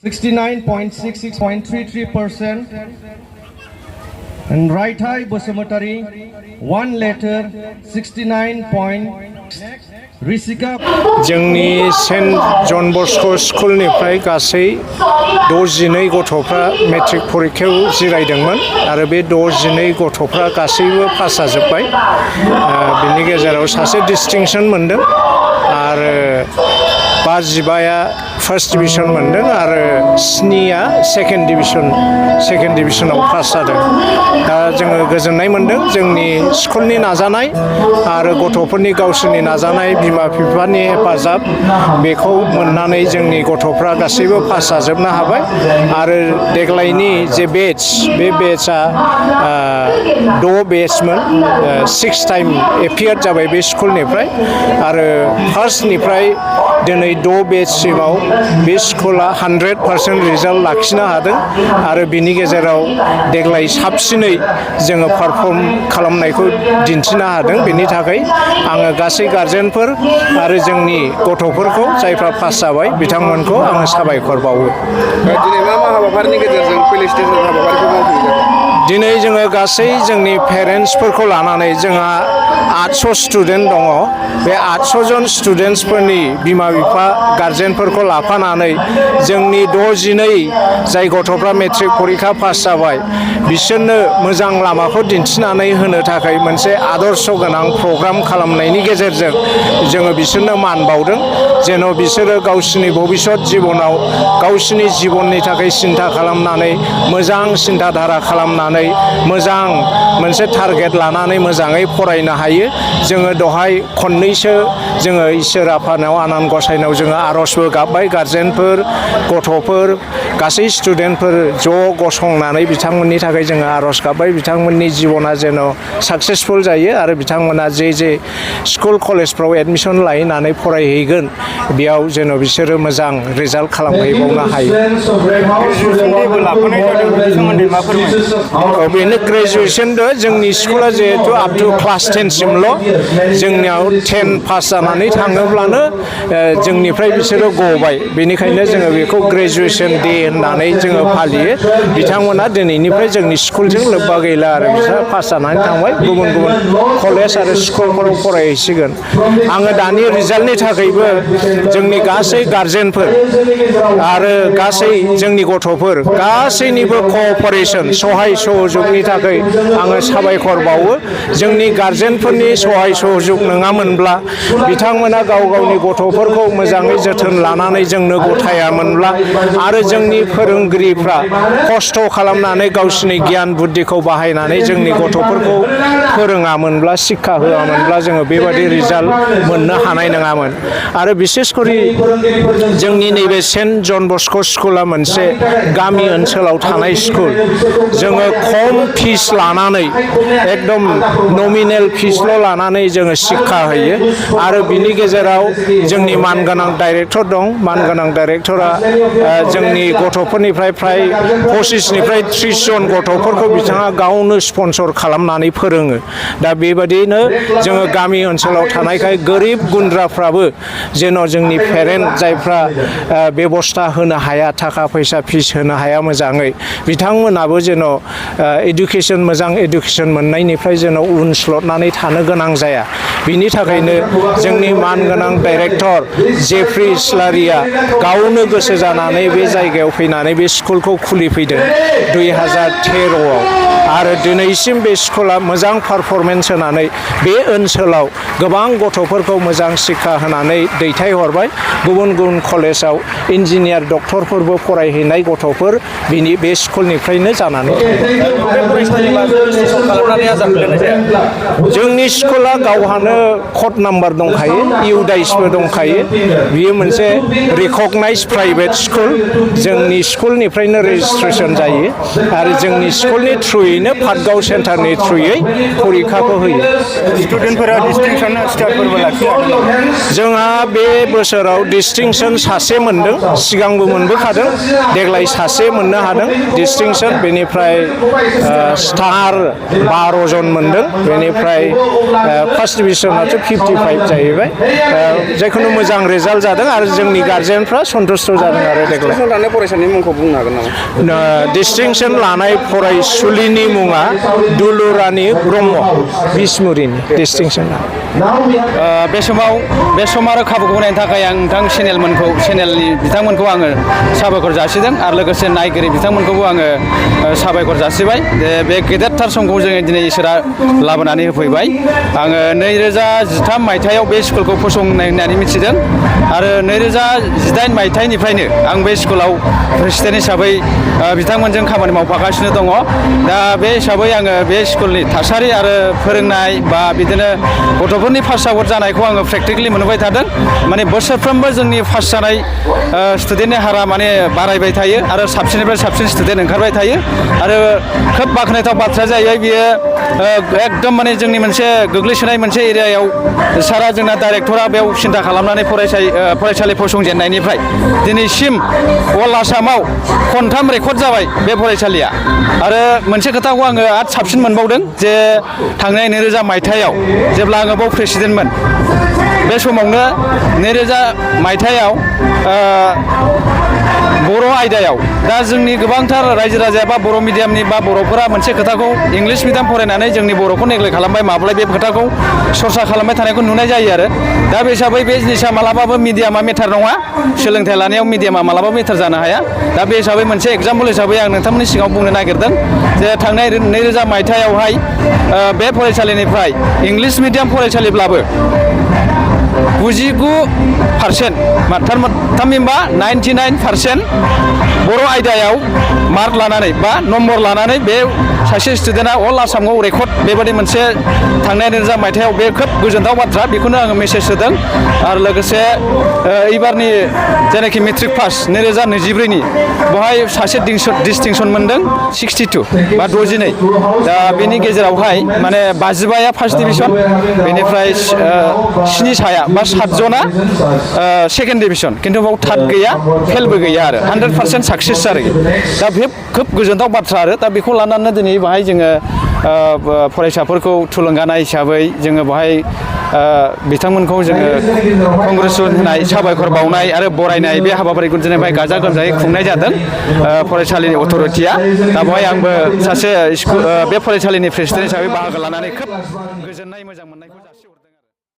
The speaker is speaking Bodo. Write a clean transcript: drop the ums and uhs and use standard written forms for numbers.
69.66.33%. And Right High Basumatari, 1 letter, 69. Risika. जोंनि सेन्ट जन बस्क स्कुलनिफ्राय गासै 62 गथ'फ्रा मेट्रिक परिखायाव जिरायदोंमोन आरो बे 62 गथ'फ्रा गासैबो पास जाजोब्बाय। बिनि गेजेराव सासे डिस्टिंक्शन मोनदों आरो 55 फार्स्ट डिभिजन मोनदों आरो 7 सेकेन्ड डिभिजनाव पास जादों। दा जोङो गोजोननाय मोनदों जोंनि स्कुलनि नाजानाय आरो गथ'फोरनि गावसोरनि नाजानाय बिमा बिफानि हेफाजाब बेखौ मोननानै जोंनि गथ'फ्रा गासैबो पास जाजोबनो हाबाय आरो देग्लायनि जे बेच बे बेचआ 6 बेचमोन 6 टाइम एपियार जाबाय बे स्कुलनिफ्राय आरो फार्स्टनिफ्राय दिनै 6 बेचसिमाव बे स्कुला 100% रिजाल्ट लाखिनो हादों आरो बिनि गेजेराव देग्लाय साबसिनै जोङो पारफर्म खालामनायखौ दिन्थिनो हादों। बेनि थाखाय आङो गासै गारजेनफोर आरो जोंनि गथ'फोरखौ जायफ्रा पास जाबाय बिथांमोनखौ आङो साबायखर बावो। दिनै मा हाबाफारिनि गेजेरजों फेलिसिटेसन हाबाफारिखौ मावफैनाय जादों? दिनै जोङो गासै जोंनि पेरेन्टसफोरखौ लानानै जोंहा 800 स्टुडेन्ट दङ। बे 800 जन स्टुडेन्टसफोरनि बिमा बिफा गारजेनफोरखौ लाफानानै जोंनि 62 जाय गथ'फ्रा मेट्रिक परिखा पास जाबाय बिसोरनो मोजां लामाखौ दिन्थिनानै होनो थाखाय मोनसे आदर्श गोनां प्रग्राम खालामनायनि गेजेरजों जोङो बिसोरनो मान बावदों जेन' बिसोरो गावसिनि भबिष्यत जिबनाव गावसिनि जिबननि थाखाय सिन्था खालामनानै मोजां सिन्थाधारा खालामनानै मोजां मोनसे टारगेट लानानै मोजाङै फरायनो हायो। जोङो दहाय खननैसो जोङो इसोर आफानाव आनान गसाइनाव जोङो आर'जबो गाबबाय गारजेनफोर गथ'फोर गासै स्टुडेन्टफोर ज' गसंनानै बिथांमोननि थाखाय जोङो आर'ज गाबबाय बिथांमोननि जिबना जेन' साक्सेसफुल जायो आरो बिथांमोना जे स्कुल कलेजफ्राव एडमिसन लायनानै फरायहैगोन बेयाव जेन' बिसोरो मोजां रिजाल्ट खालामहैबावनो हायो। बेनो ग्रेजुवेसनबो जोंनि स्कुला जिहेतु आप टु क्लास 10 सिमल' जोंनियाव 10 पास जानानै थाङोब्लानो जोंनिफ्राय बिसोरो गबाय बेनिखायनो जोङो बेखौ ग्रेजुवेसन डे होननानै जोङो फालियो। बिथांमोना दिनैनिफ्राय जोंनि स्कुलजों लोब्बा गैला आरो बिसोर पास जानानै थांबाय गुबुन गुबुन कलेज आरो स्कुलफोराव फरायहैसिगोन। आङो दानि रिजाल्टनि थाखायबो जोंनि गासै गारजेनफोर आरो गासै जोंनि गथ'फोर गासैनिबो क'अपारेसन सहाय सहजुगनि थाखाय आङो साबायखर बावो। जोंनि गारजेनफोरनि सहाय सहजुग नङामोनब्ला बिथांमोना गाव गावनि गथ'फोरखौ मोजाङै जोथोन लानानै जोंनो गथायामोनब्ला आरो जोंनि फोरोंगिरिफ्रा खस्थ' खालामनानै गावसिनि गियान बुद्धिखौ बाहायनानै जोंनि गथ'फोरखौ फोरोङामोनब्ला शिक्षा होआमोनब्ला जोङो बेबादि रिजाल्ट मोननो हानाय नङामोन। आरो बिसेसकरि जोंनि नैबे सेन्ट जन बस्क स्कुला मोनसे गामि ओनसोलाव थानाय स्कुल जोङो खम फिस लानानै एकदम नमिनेल फिसल' लानानै जोङो शिक्षा होयो आरो बिनि गेजेराव जोंनि मानगोनां डाइरेक्टर दं। मानगोनां डाइरेक्टरा जोंनि गथ'फोरनिफ्राय फ्राय 25निफ्राय 30 जन गथ'फोरखौ बिथाङा गावनो स्पन्सर खालामनानै फोरोङो। दा बेबादिनो जोङो गामि ओनसोलाव थानायखाय गोरिब गुन्द्राफ्राबो जेन' जोंनि पेरेन्ट जायफ्रा बेबस्था होनो हाया थाखा फैसा फिस होनो हाया मोजाङै बिथांमोनाबो जेन' मोजां इडुकेसन मोननायनिफ्राय जेन' उन स्लदनानै थानो गोनां जाया। बिनि थाखायनो जोंनि मानगोनां डाइरेक्टर जेफ्रि इस्लारिया गावनो गोसो जानानै बे जायगायाव फैनानै बे स्कुलखौ खुलिफैदों 2013आव आरो दिनैसिम बे स्कुला मोजां पारफरमेन्स होनानै बे ओनसोलाव गोबां गथ'फोरखौ मोजां शिक्षा होनानै दैथायहरबाय। गुबुन गुबुन कलेजाव इन्जिनियार डक्टरफोरबो फरायहैनाय गथ'फोर बे स्कुलनिफ्रायनो जानानै जोंनि स्कुला गावहानो कड नाम्बार दंखायो इउडाइसबो दंखायो। बियो मोनसे रिकगनाइज प्राइभेट स्कुल जोंनि स्कुलनिफ्रायनो रेजिस्ट्रेसन जायो आरो जोंनि स्कुलनि थ्रुयैनो पाटगाव सेन्टारनि थ्रुयै परिखाखौ होयो। स्टुडेन्टफोरा डिस्टिंसन स्टारफोरबो लाखिनो जोंहा बे बोसोराव डिस्टिंसन सासे मोनदों सिगांबो मोनबोखादों देग्लाय सासे मोननो हादों डिस्टिंसन। बेनिफ्राय स्टार 12 जन मोनदों। बेनिफ्राय फार्स्ट डिभिजनाथ' 55 जाहैबाय। जायखुनु मोजां रिजाल्ट जादों आरो जोंनि गारजेनफ्रा सन्तुष्ट जादों आरो देग्लाय फरायसानि मुंखौ बुंनो हागोन नामा? डिस्टिंसन लानाय फरायसुलिनि मुङा दुलुरानि ब्रह्म बिसमुरिनि डिस्टिंसन। बे सम आरो खाबुखौ होनायनि थाखाय आं नोंथां चेनेलनि बिथांमोनखौ आङो साबायखर जासिदों आरो लोगोसे नायगिरि बिथांमोनखौबो आङो साबायखर जासिबाय। बे गेदेरथार समखौ जोङो दिनै इसोरा लाबोनानै होफैबाय। आङो 2013 मायथाइयाव बे स्कुलखौ फसंनाय होननानै मिथिदों आरो 2018 मायथाइनिफ्रायनो आं बे स्कुलाव प्रेसिडेन्ट हिसाबै बिथांमोनजों खामानि मावफागासिनो दङ। दा बे हिसाबै आङो बे स्कुलनि थासारि आरो फोरोंनाय बा बिदिनो गथ'फोरनि पास आउट जानायखौ आङो प्रेक्टिकेलि मोनबाय थादों। माने बोसोरफ्रोमबो जोंनि पास जानाय स्टुडेन्टनि हारा माने बारायबाय थायो आरो साबसिननिफ्राय साबसिन स्टुडेन्ट ओंखारबाय थायो आरो खोब बाख्नायथाव बाथ्रा जायो बियो। एकदम माने जोंनि मोनसे गोग्लैसोनाय मोनसे एरियायाव सारा जोंना डाइरेक्टरा बेयाव सिन्था खालामनानै फरायसालि फसंजेननायनिफ्राय दिनैसिम अल आसामाव खनथाम रेकर्ड जाबाय बे फरायसालिया। आरो मोनसे खोथाखौ आङो आरो साबसिन मोनबावदों जे थांनाय 2000 मायथाइयाव जेब्ला आङो बाव प्रेसिडेन्टमोन बे समावनो 2000 मायथाइयाव बर' आयदायाव दा जोंनि गोबांथार रायजो राजाया बा बर' मिडियामनि बा बर'फोरा मोनसे खोथाखौ इंलिस मिडियाम फरायनानै जोंनि बर'खौ नेग्लेक्ट खालामबाय माब्लाय बे खोथाखौ सरसा खालामबाय थानायखौ नुनाय जायो आरो दा बे हिसाबै बे जिनिसा मालाबाबो मिडियामा मेटार नङा। सोलोंथाइ लानायाव मिडियामा मालाबाबो मेटार जानो हाया। दा बे हिसाबै मोनसे एग्जाम्पल हिसाबै आं नोंथांमोननि सिगाङाव बुंनो नागिरदों जे थांनाय 2000 मायथाइयावहाय बे फरायसालिनिफ्राय इंलिस मिडियाम फरायसालिब्लाबो 99% थामहिनबा 99% बर' आयदायाव मार्क लानानै बा नम्बर लानानै बे सासे स्टुडेन्टआ अल आसामाव रेकर्ड बेबादि मोनसे थांनाय 2000 मायथाइयाव बे खोब गोजोनथाव बाथ्रा। बेखौनो आङो मेसेज होदों आरो लोगोसे एबारनि जेनाखि मेट्रिक पास 2024नि बेवहाय सासे डिस्टिंसन मोनदों 62 बा 62। दा बेनि गेजेरावहाय माने 55या फार्स्ट डिभिसन, बेनिफ्राय 7 साया बा 7 जना सेकेन्ड डिभिसन, खिन्थु बाव थार्ड गैया फेलबो गैया आरो 100% साक्सेस आरो। दा बे खोब गोजोनथाव बाथ्रा आरो दा बेखौ लानानै दिनै बाहाय जोङो फरायसाफोरखौ थुलुंगानाय हिसाबै जोङो बाहाय बिथांमोनखौ जोङो कंग्रेचुलेसन होनाय साबायखर बावनाय आरो बरायनाय बे हाबाफारिखौ दिनै बाहाय गाजा गोमजायै खुंनाय जादों फरायसालिनि अथ'रिटिया। दा बेवहाय आंबो सासे बे फरायसालिनि प्रेसिडेन्ट हिसाबै बाहागो लानानै खोब गोजोननाय मोजां मोननायखौ